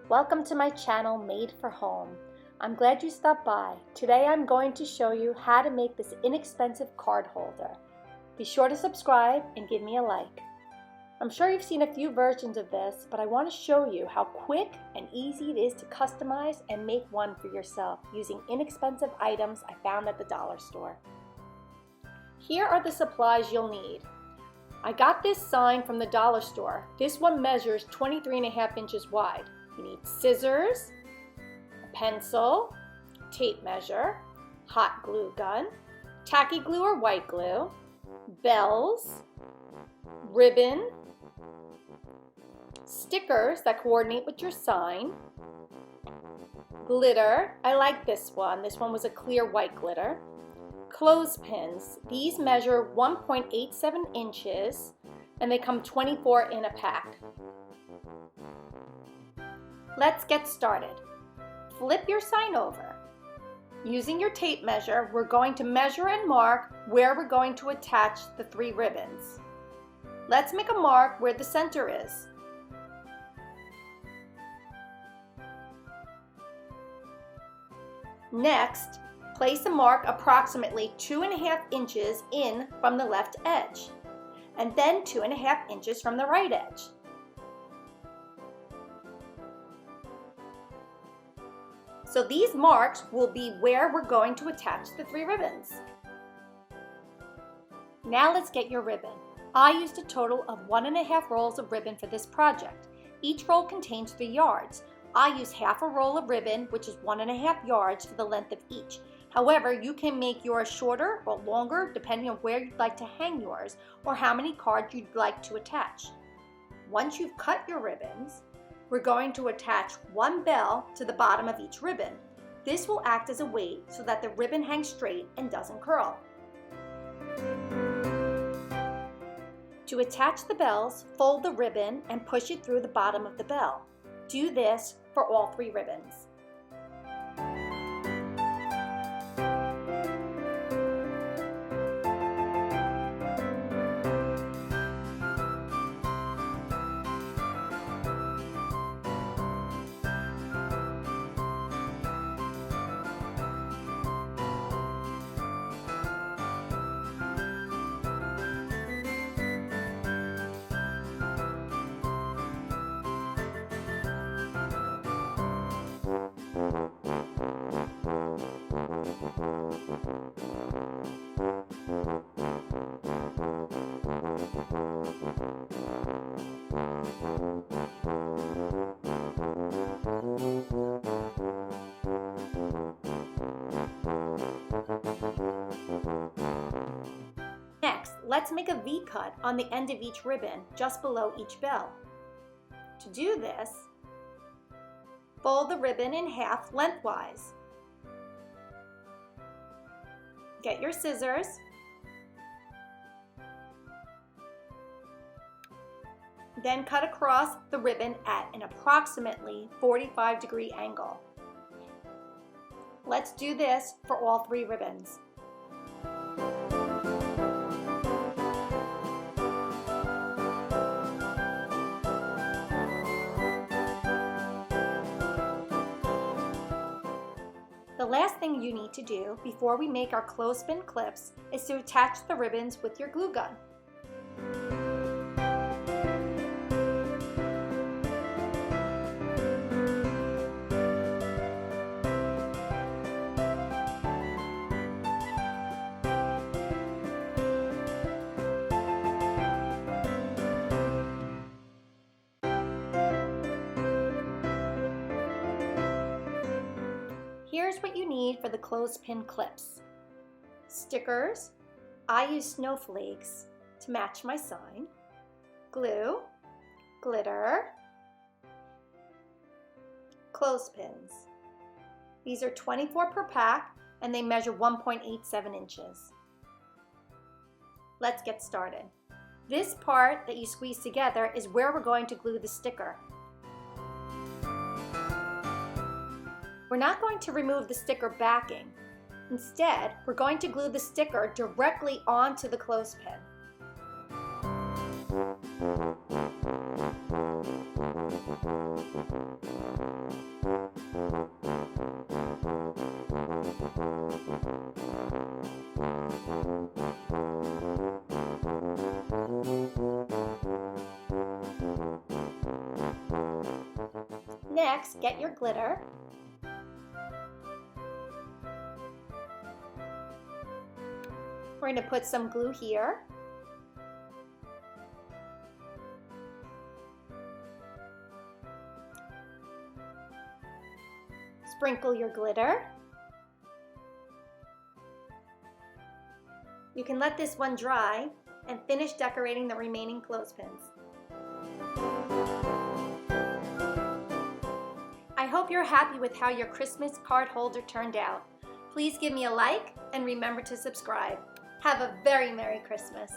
Welcome to my channel Made for Home. I'm glad you stopped by. Today I'm going to show you how to make this inexpensive card holder. Be sure to subscribe and give me a like. I'm sure you've seen a few versions of this, but I want to show you how quick and easy it is to customize and make one for yourself using inexpensive items I found at the dollar store. Here are the supplies you'll need. I got this sign from the dollar store. This one measures 23.5 inches wide. You need scissors, a pencil, tape measure, hot glue gun, tacky glue or white glue, bells, ribbon, stickers that coordinate with your sign, glitter. I like this one. This one was a clear white glitter. Clothespins. These measure 1.87 inches and they come 24 in a pack. Let's get started. Flip your sign over. Using your tape measure, we're going to measure and mark where we're going to attach the 3 ribbons. Let's make a mark where the center is. Next, place a mark approximately 2.5 inches in from the left edge, and then 2.5 inches from the right edge. So these marks will be where we're going to attach the 3 ribbons. Now let's get your ribbon. I used a total of 1.5 rolls of ribbon for this project. Each roll contains 3 yards. I use half a roll of ribbon, which is 1.5 yards for the length of each. However, you can make yours shorter or longer depending on where you'd like to hang yours or how many cards you'd like to attach. Once you've cut your ribbons, we're going to attach 1 bell to the bottom of each ribbon. This will act as a weight so that the ribbon hangs straight and doesn't curl. To attach the bells, fold the ribbon and push it through the bottom of the bell. Do this for all 3 ribbons. Next, let's make a V-cut on the end of each ribbon, just below each bell. To do this, fold the ribbon in half lengthwise. Get your scissors. Then cut across the ribbon at an approximately 45-degree angle. Let's do this for all 3 ribbons. The last thing you need to do before we make our clothespin clips is to attach the ribbons with your glue gun. Here's what you need for the clothespin clips. Stickers. I use snowflakes to match my sign. Glue, glitter, clothespins. These are 24 per pack and they measure 1.87 inches. Let's get started. This part that you squeeze together is where we're going to glue the sticker. We're not going to remove the sticker backing. Instead, we're going to glue the sticker directly onto the clothespin. Next, get your glitter. We're going to put some glue here. Sprinkle your glitter. You can let this one dry and finish decorating the remaining clothespins. I hope you're happy with how your Christmas card holder turned out. Please give me a like and remember to subscribe. Have a very Merry Christmas.